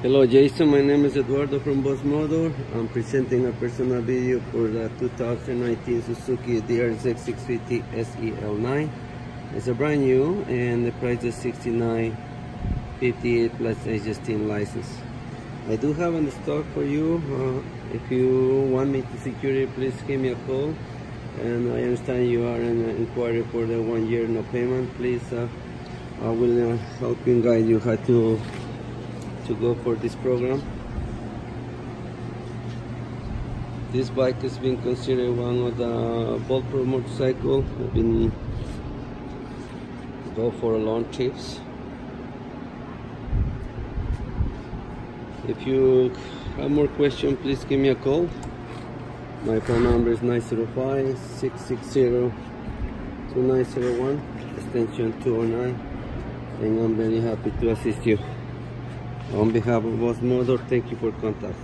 Hello Jason, my name is Eduardo from Boss Motor. I'm presenting a personal video for the 2019 Suzuki DRZ 650 SEL9. It's a brand new and the price is $69.58 plus HST license. I do have in stock for you. If you want me to secure it, please give me a call. And I understand you are in an inquiry for the 1 year no payment. Please, I will help you and guide you how to go for this program. This bike has been considered one of the bulletproof motorcycles. I've been go for long trips. If you have more questions, please give me a call. My phone number is 905-660-2901, extension 209, and I'm very happy to assist you. On behalf of Boss Motor, thank you for contact.